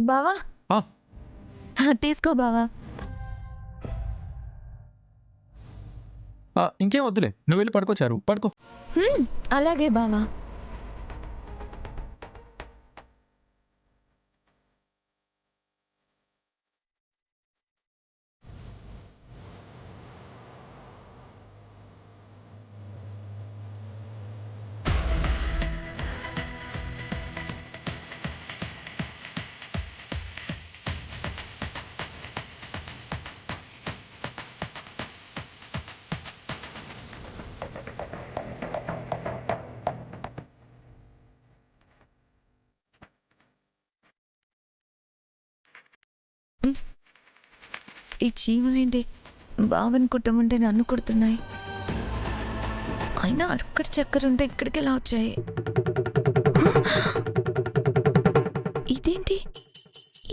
బావా ఆ, తీసుకో బావా. ఇంకేం వద్దులే, నువ్వు వెళ్ళి పడుకోచారు, పడుకో. అలాగే బావా. ఈ చీమలేంటి బావని కుట్టమంటే నన్ను కుడుతున్నాయి. అయినా అక్కడ చక్కెర ఉంటే ఇక్కడికి ఎలా వచ్చాయి? ఇదేంటి,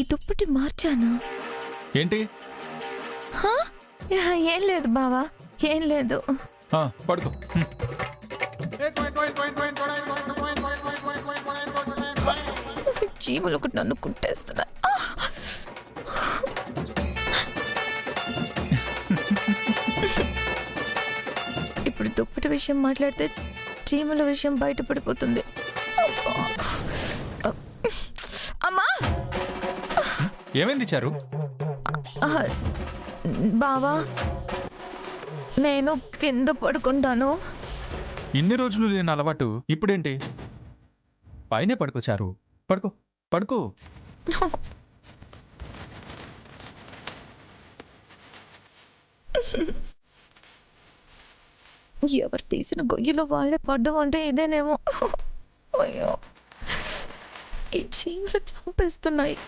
ఈ దుప్పటి మార్చానా? ఏంటి? హా? ఏం లేదు బావా, ఏం లేదు. పడుకో. చీమలు ఒకటి నన్ను కుట్టేస్తున్నా. ఇప్పుడు దుప్పటి విషయం మాట్లాడితే చీమల విషయం బయటపడిపోతుంది. అమ్మా, ఏమైంది చారు? బావా నేను కింద పడుకుంటాను. ఇన్ని రోజులు లేని అలవాటు ఇప్పుడేంటి? పైనే పడుకోచారు, పడుకో, పడుకో. ఎవరు తీసిన గొయ్యిలో వాళ్ళే పడ్డం అంటే ఇదేనేమో. అయ్యో, ఈ చీమలు చంపేస్తున్నాయి.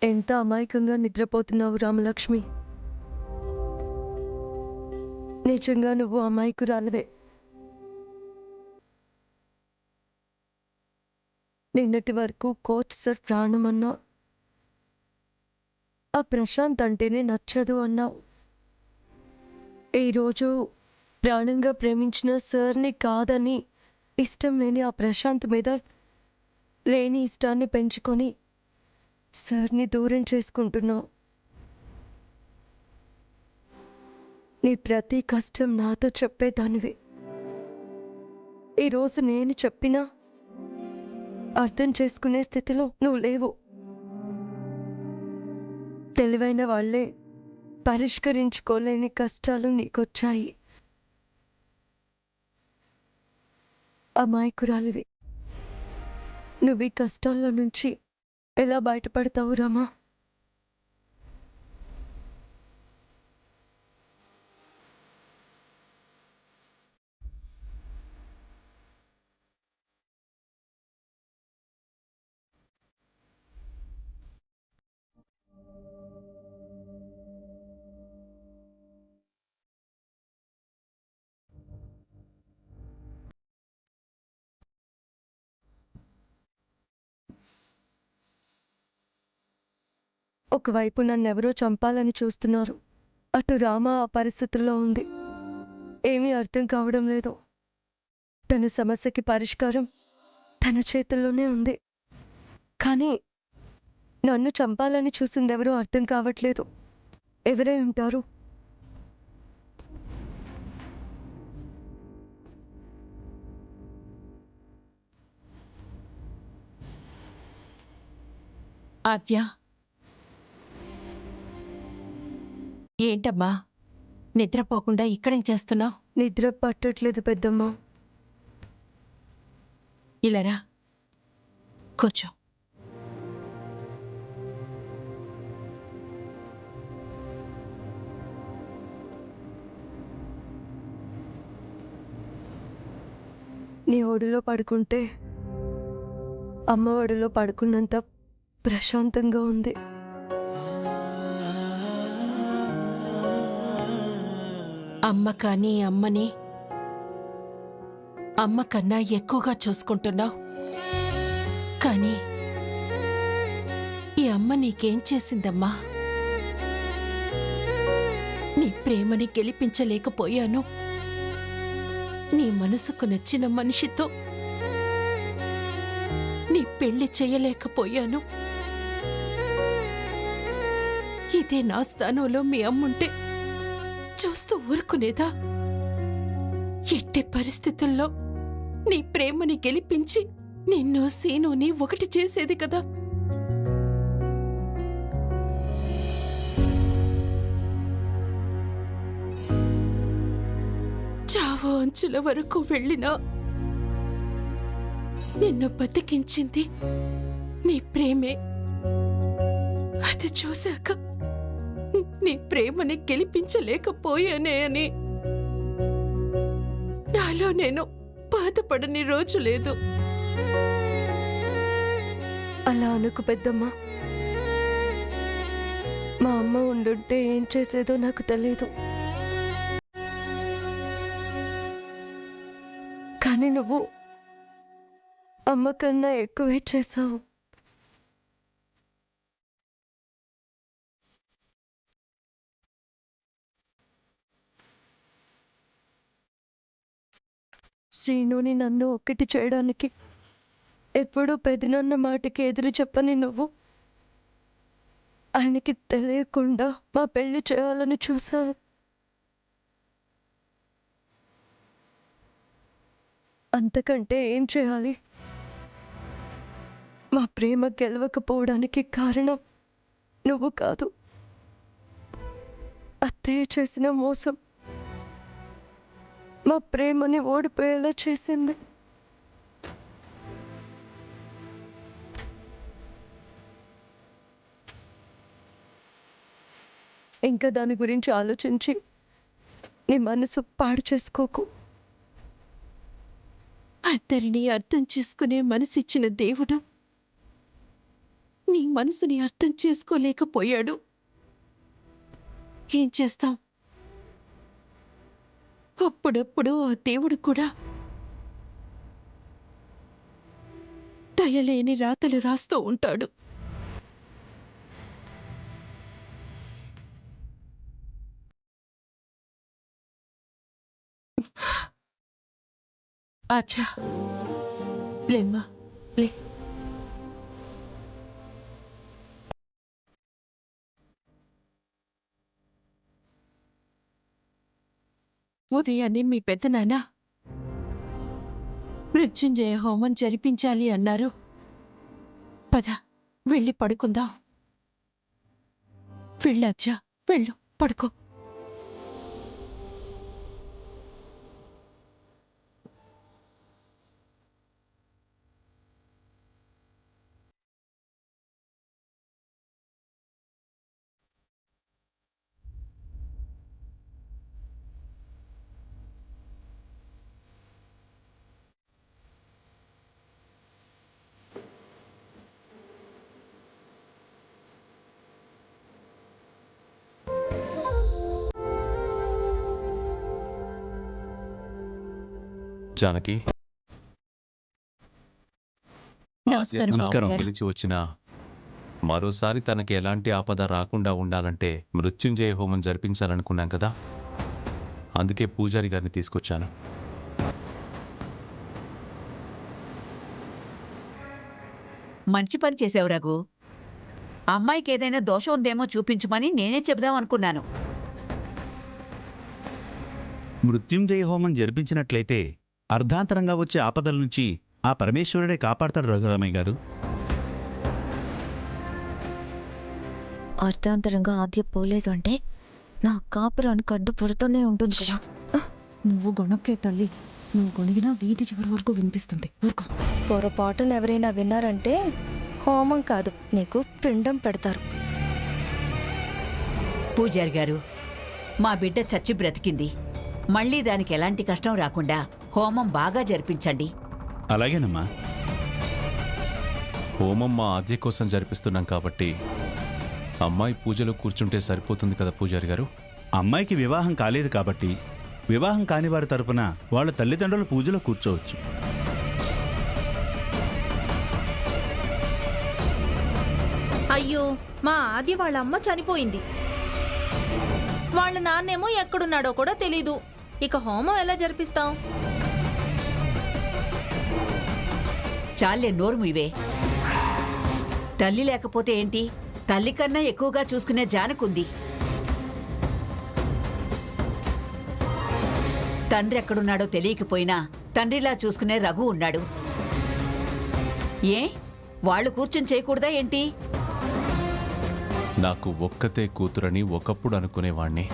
ఎంత అమాయకంగా నిద్రపోతున్నావు రామలక్ష్మి. నిజంగా నువ్వు అమాయకురాలివే. నిన్నటి వరకు కోచ్ సార్ ప్రాణమన్నా, ఆ ప్రశాంత్ అంటేనే నచ్చదు అన్నావు. ఈరోజు ప్రాణంగా ప్రేమించిన సార్ని కాదని ఇష్టం లేని ఆ ప్రశాంత్ మీద లేని ఇష్టాన్ని పెంచుకొని సార్ని దూరం చేసుకుంటున్నావు. నీ ప్రతి కష్టం నాతో చెప్పేదానివి. ఈరోజు నేను చెప్పినా అర్థం చేసుకునే స్థితిలో నువ్వు లేవు. తెలివైన వాళ్లే పరిష్కరించుకోలేని కష్టాలు నీకొచ్చాయి. అమాయకురాలివి. నువ్వు ఈ కష్టాల్లో నుంచి ఎలా బయటపడతావు రామా? ఒకవైపు నన్నెవరో చంపాలని చూస్తున్నారు, అటు రామ ఆ పరిస్థితుల్లో ఉంది. ఏమీ అర్థం కావడం లేదు. తన సమస్యకి పరిష్కారం తన చేతుల్లోనే ఉంది. కానీ నన్ను చంపాలని చూసిందెవరో అర్థం కావట్లేదు. ఎవరై ఉంటారు? ఆద్య, ఏంటమ్మా నిద్రపోకుండా ఇక్కడేం చేస్తున్నావు? నిద్ర పట్టట్లేదు పెద్దమ్మ. ఇలారా కూర్చో. నీ ఒడిలో పడుకుంటే అమ్మ ఒడిలో పడుకున్నంత ప్రశాంతంగా ఉంది. అమ్మ కానీ అమ్మని అమ్మ కన్నా ఎక్కువగా చూసుకుంటున్నావు. కానీ ఈ అమ్మ నీకేం చేసిందమ్మా? నీ ప్రేమని గెలిపించలేకపోయాను. నీ మనసుకు నచ్చిన మనిషితో నీ పెళ్లి చేయలేకపోయాను. ఇదే నా స్థానంలో మీ అమ్ముంటే చూస్తూ ఊరుకునేదా? ఎట్టి పరిస్థితుల్లో నీ ప్రేమని గెలిపించి నిన్ను సీనుని ఒకటి చేసేది కదా. చావు అంచుల వరకు వెళ్ళినా నిన్ను బతికించింది నీ ప్రేమే. అది చూశాక నీ ప్రేమని గెలిపించలేకపోయానే అని నాలో నేను బాధపడని రోజు లేదు. అలా అనుకు పెద్దమ్మ. మా అమ్మ ఉండుంటే ఏం చేసేదో నాకు తెలియదు. కానీ నువ్వు అమ్మ కన్నా ఎక్కువే చేశావు. శ్రీనుని నన్ను ఒక్కటి చేయడానికి ఎప్పుడూ పెదనాన్న మాటకి ఎదురు చెప్పని నువ్వు ఆయనకి తెలియకుండా మా పెళ్లి చేయాలని చూశావు. అంతకంటే ఏం చేయాలి? మా ప్రేమ గెలవకపోవడానికి కారణం నువ్వు కాదు, అత్తయ్య చేసిన మోసం మా ప్రేమని ఓడిపోయేలా చేసింది. ఇంకా దాని గురించి ఆలోచించి నీ మనసు పాడు చేసుకోకు. అందరినీ అర్థం చేసుకునే మనసిచ్చిన దేవుడు నీ మనసుని అర్థం చేసుకోలేకపోయాడు. ఏం చేస్తాం? అప్పుడప్పుడు ఆ దేవుడు కూడా దయలేని రాతలు రాస్తూ ఉంటాడు. ఆచా లేమ్మా, లే. ఉదయాన్నే మీ పెద్దనాన్న మృత్యుంజయ హోమం జరిపించాలి అన్నారు. పద వెళ్ళి పడుకుందాం. వెళ్ళొచ్చా, వెళ్ళు పడుకో. జానకి, నమస్కారం. గెలిచి వచ్చిన మరోసారి తనకి ఎలాంటి ఆపద రాకుండా ఉండాలంటే మృత్యుంజయ హోమం జరిపించాలనుకున్నాం కదా, అందుకే పూజారి గారిని తీసుకొచ్చాను. మంచి పని చేసావు రఘు. అమ్మాయికి ఏదైనా దోషం ఉందేమో చూపించమని నేనే చెబుదాం అనుకున్నాను. మృత్యుంజయ హోమం జరిపించినట్లయితే అర్ధాంతరంగా వచ్చే ఆపదల నుంచి ఆ పరమేశ్వరుడే కాపాడతాడు రఘురామయ్య గారు. అర్థాంతరంగా ఆద్య పోలేదు అంటే నా కాపురానికి అడ్డు పుడుతూనే ఉంటుంది కదా. నువ్వు గొణక్కే తల్లి, నువ్వు గొణిగినా వీధి చివరి వరకు వినిపిస్తుంది. ఊరుకో. పొరపాటున ఎవరైనా విన్నారంటే హోమం కాదు, నీకు పిండం పెడతారు. పూజారి గారు, మా బిడ్డ చచ్చి బ్రతికింది. మళ్ళీ దానికి ఎలాంటి కష్టం రాకుండా హోమం బాగా జరిపించండి. అలాగేనమ్మా. హోమం మా ఆద్య కోసం జరిపిస్తున్నాం కాబట్టి అమ్మాయి పూజలో కూర్చుంటే సరిపోతుంది కదా పూజారి గారు. అమ్మాయికి వివాహం కాలేదు కాబట్టి వివాహం కాని వారి తరపున వాళ్ళ తల్లిదండ్రుల పూజలో కూర్చోవచ్చు. అయ్యో, మా ఆది వాళ్ళ అమ్మ చనిపోయింది. వాళ్ళ నాన్నేమో ఎక్కడున్నాడో కూడా తెలీదు. ఇక హోమం ఎలా జరిపిస్తాం? చాలే నోరు ఇవే. తల్లి లేకపోతే ఏంటి, తల్లి కన్నా ఎక్కువగా చూసుకునే జానకుంది. తండ్రి ఎక్కడున్నాడో తెలియకపోయినా తండ్రిలా చూసుకునే రఘు ఉన్నాడు. ఏ వాళ్ళు కూర్చుని చేయకూడదా ఏంటి? నాకు ఒక్కతే కూతురని ఒకప్పుడు అనుకునేవాణ్ణి.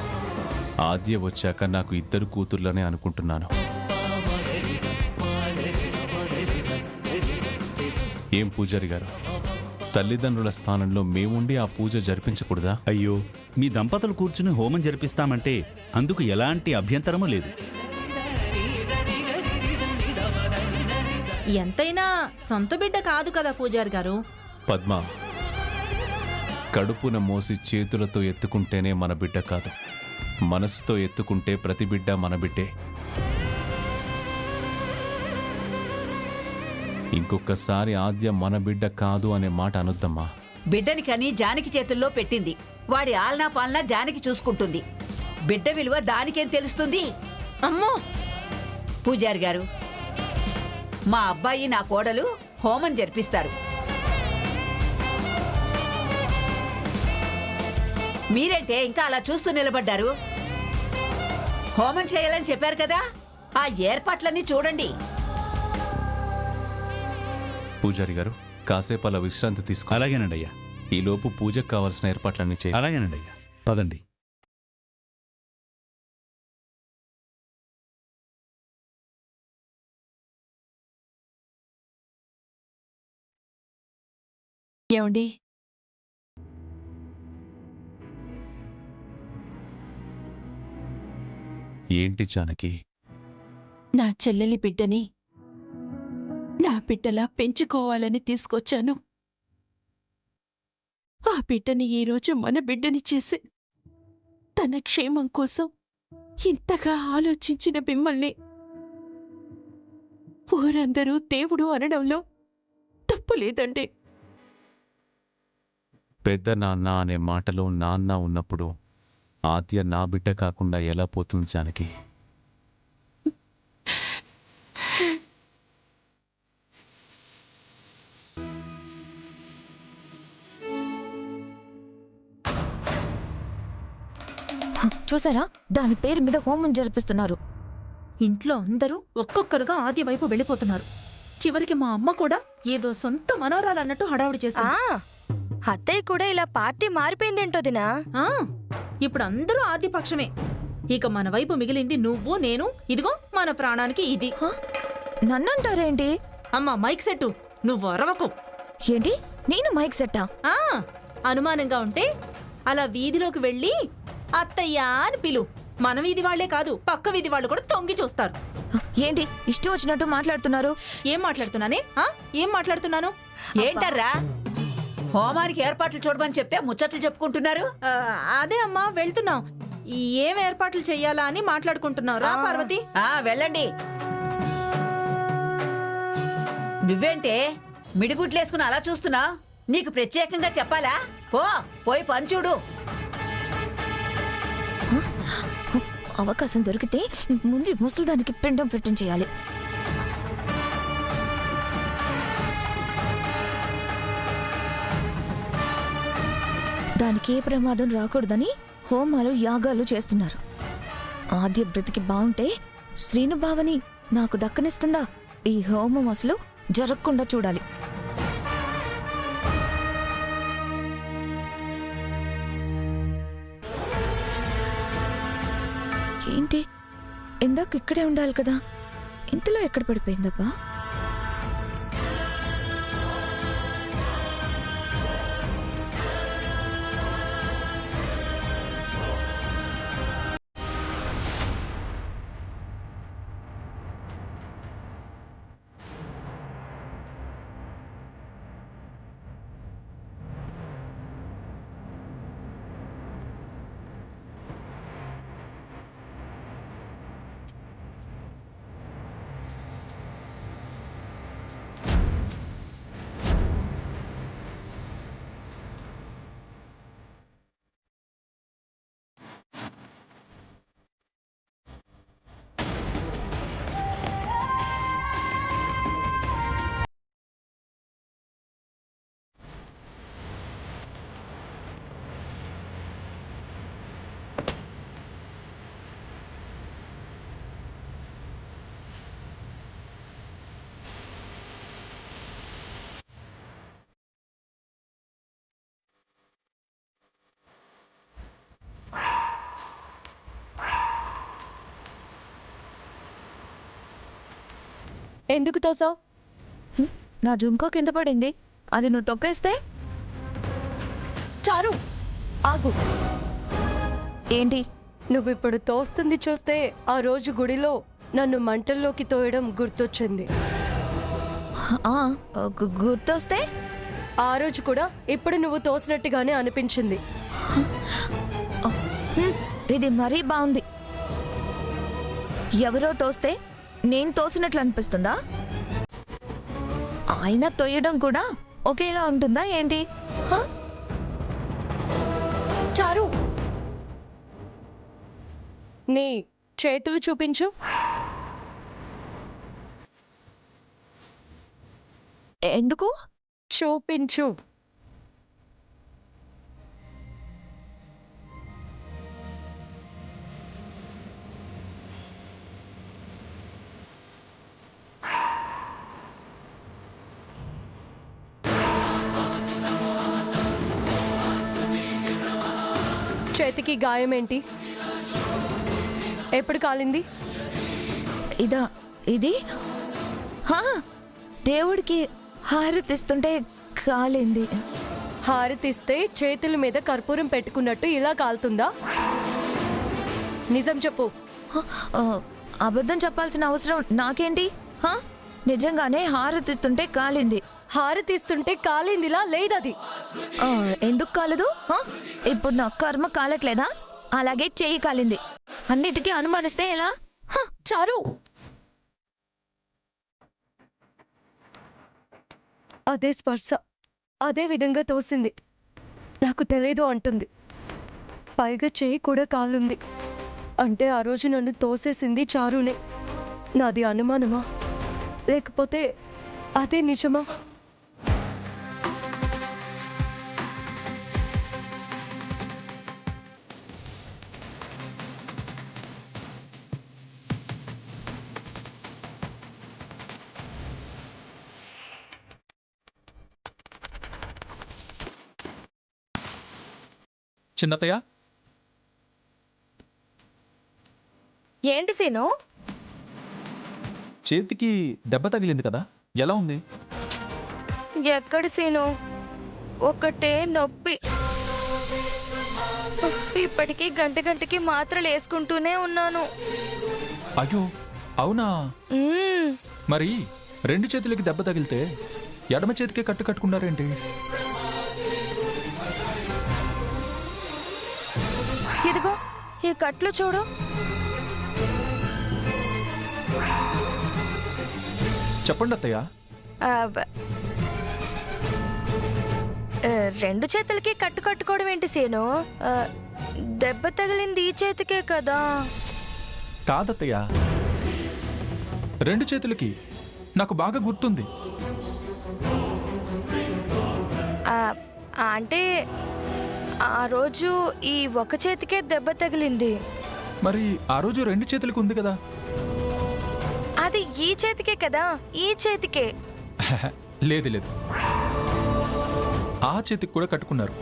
ఆద్య వచ్చాక నాకు 2 కూతుర్లనే అనుకుంటున్నాను. ఏం పూజారి గారు, తల్లిదండ్రుల స్థానంలో మేముండి ఆ పూజ జరిపించకూడదా? అయ్యో, మీ దంపతులు కూర్చుని హోమం జరిపిస్తామంటే అందుకు ఎలాంటి అభ్యంతరమూ లేదు. ఎంతైనా సొంత బిడ్డ కాదు కదా పూజారి గారు. పద్మ, కడుపున మోసి చేతులతో ఎత్తుకుంటేనే మన బిడ్డ కాదు, మనసుతో ఎత్తుకుంటే ప్రతి బిడ్డ మన బిడ్డే. ఇంకొకసారి ఆద్య మన బిడ్డ కాదు అనే మాట అనొద్దమ్మా. బిడ్డని కని జానకి చేతుల్లో పెట్టింది. వాడి ఆలనా పాలనా జానకి చూసుకుంటుంది. బిడ్డ విలువ దానికేం తెలుస్తుంది? అమ్మో! పూజారి గారు, మా అబ్బాయి నా కోడలు హోమం జరిపిస్తారు. మీరేంటే ఇంకా అలా చూస్తూ నిలబడ్డారు? హోమం చేయాలని చెప్పారు కదా, ఆ ఏర్పాట్లన్నీ చూడండి. పూజారి గారు, కాసేపు అలా విశ్రాంతి తీసుకో. అలాగేనండి అయ్యా. ఈలోపు పూజకు కావాల్సిన ఏర్పాట్లన్నీ చేయాలి. అలాగేనండి అయ్యా. పదండి. ఏమండి, ఏంటి జానకి? నా చెల్లెలి బిడ్డని నా బిడ్డలా పెంచుకోవాలని తీసుకొచ్చాను. ఆ బిడ్డని ఈరోజు మన బిడ్డని చేసి తన క్షేమం కోసం ఇంతగా ఆలోచించిన మిమ్మల్ని ఊరందరూ దేవుడు అనడంలో తప్పు లేదండి. పెద్ద నాన్న అనే మాటలో నాన్న ఉన్నప్పుడు ఆద్య నా బిడ్డ కాకుండా ఎలా పోతుంది జానకి? చూసారా, దాని పేరు మీద హోమం జరిపిస్తున్నారు. ఇంట్లో అందరూ ఒక్కొక్కరుగా ఆది వైపు వెళ్ళిపోతున్నారు. చివరికి మా అమ్మ కూడా ఏదో సొంత మనోరాలన్నట్టు హడావుడి చేస్తుంది. అత్తయ్య కూడా ఇలా పార్టీ మారిపోయిందేంటో దినా. ఇప్పుడు అందరూ ఆది పక్షమే. ఇక మన వైపు మిగిలింది నువ్వు, నేను. ఇదిగో మన ప్రాణానికి ఇది. నన్నంటారేంటి? అమ్మా, మైక్ సెట్టు, నువ్వు అరవకు. ఏంటి, నేను మైక్ సెట్టా? అనుమానంగా ఉంటే అలా వీధిలోకి వెళ్ళి అత్తయ్యా అని పిలు. మన వీధి వాళ్లే కాదు, పక్క వీధి వాళ్ళు కూడా తొంగి చూస్తారు. ఏంటి ఇష్టం వచ్చినట్టు మాట్లాడుతున్నారు? ఏం మాట్లాడుతున్నానే? ఏం మాట్లాడుతున్నాను? ఏంటర్రా, హోమానికి ఏర్పాట్లు చూడమని చెప్తే ముచ్చట్లు చెప్పుకుంటున్నారు? అదే అమ్మా, వెళ్తున్నాం. ఏం ఏర్పాట్లు చెయ్యాలా అని మాట్లాడుకుంటున్నావు. రా పార్వతి. వెళ్ళండి. నువ్వేంటే మిడిగుడ్లేసుకుని అలా చూస్తున్నా? నీకు ప్రత్యేకంగా చెప్పాలా? పోయి పని చూడు. అవకాశం దొరికితే ముందు ముసలిదానికి పిండం పెట్టించేయాలి. దానికి ఏ ప్రమాదం రాకూడదని హోమాలు యాగాలు చేస్తున్నారు. ఆద్య బ్రతికి బాగుంటే శ్రీను బావని నాకు దక్కనిస్తుందా? ఈ హోమం అసలు జరగకుండా చూడాలి. ఏంటి ఇందాక ఇక్కడే ఉండాలి కదా, ఇంతలో ఎక్కడ పడిపోయిందబ్బా? ఎందుకు తోసావు? నా జుంకా కింద పడింది, అది నువ్వు తొక్కేస్తే. చారు ఆగు. ఏంటి? నువ్వు ఇప్పుడు తోస్తుంది చూస్తే ఆ రోజు గుడిలో నన్ను మంటల్లోకి తోయడం గుర్తొచ్చింది. ఆ, గుర్తొస్తే ఆ రోజు కూడా ఇప్పుడు నువ్వు తోసినట్టుగానే అనిపించింది. ఇది మరీ బాగుంది. ఎవరో తోస్తే నేను తోసినట్లు అనిపిస్తుందా? ఆయన తొయ్యడం కూడా ఒకేలా ఉంటుందా ఏంటి? చారు, నీ చేతులు చూపించు. ఎందుకు? చూపించు. చేతికి గాయం ఏంటి? ఎప్పుడు కాలింది? ఇదా? ఇది దేవుడికి హారతిస్తుంటే కాలింది. హారతిస్తే చేతుల మీద కర్పూరం పెట్టుకున్నట్టు ఇలా కాలుతుందా? నిజం చెప్పు. అబద్ధం చెప్పాల్సిన అవసరం నాకేంటి? నిజంగానే హారతిస్తుంటే కాలింది. హారతిస్తుంటే కాలిందిలా లేదది. ఎందుకు కాలదు? ఇప్పుడు నా కర్మ కాలట్లేదా? అలాగే చెయ్యి కాలింది. అన్నిటికీ అనుమానిస్తే ఎలా? చారు, అదే స్పర్శ, అదే విధంగా తోసింది. నాకు తెలియదు అంటుంది. పైగా చెయ్యి కూడా కాలుంది. అంటే ఆ రోజు నన్ను తోసేసింది చారునే. నాది అనుమానమా లేకపోతే అదే నిజమా? చిన్నతయ్య, ఏంటి సీను? చేతికి దెబ్బ తగిలింది కదా, ఎలా ఉంది? ఎక్కడి సీను, ఒకటే నొప్పి. ఇప్పటికీ గంటకి మాత్రలు వేసుకుంటూనే ఉన్నాను. అయ్యో అవునా? మరి రెండు చేతులకి దెబ్బ తగిలితే ఎడమ చేతికే కట్టు కట్టుకున్నారేంటి? ఇదిగో ఈ కట్లు చూడు. చెప్పండి అత్తయ్య. రెండు చేతులకి కట్టు కట్టుకోవడం ఏంటి సీను? దెబ్బ తగిలింది ఈ చేతికే కదా. కాదత్తయ్య, రెండు చేతులకి, నాకు బాగా గుర్తుంది. అంటే ఆ రోజు ఈ ఒక చేతికే దెబ్బ తగిలింది. మరి ఆ రోజు రెండు చేతులకి ఉంది కదా? అది ఈ చేతికే కదా, ఈ చేతికే. లేదు లేదు, ఆ చేతికి కూడా కట్టుకున్నారు.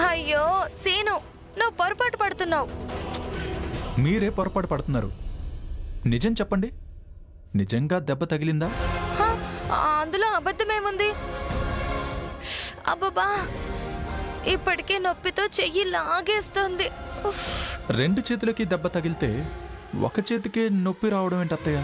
అయ్యో సీను, నువ్వు పొరపాటు పడుతున్నావు. మీరే పొరపాటు పడుతున్నారు. నిజం చెప్పండి, నిజంగా దెబ్బ తగిలిందా? అందులో అబద్ధమేముంది? అబ్బబ్బా, ఇప్పటికే నొప్పితో చెయ్యి లాగేస్తుంది. రెండు చేతులకి దెబ్బ తగిలితే ఒక చేతికే నొప్పి రావడం ఏంటి అత్తయ్య?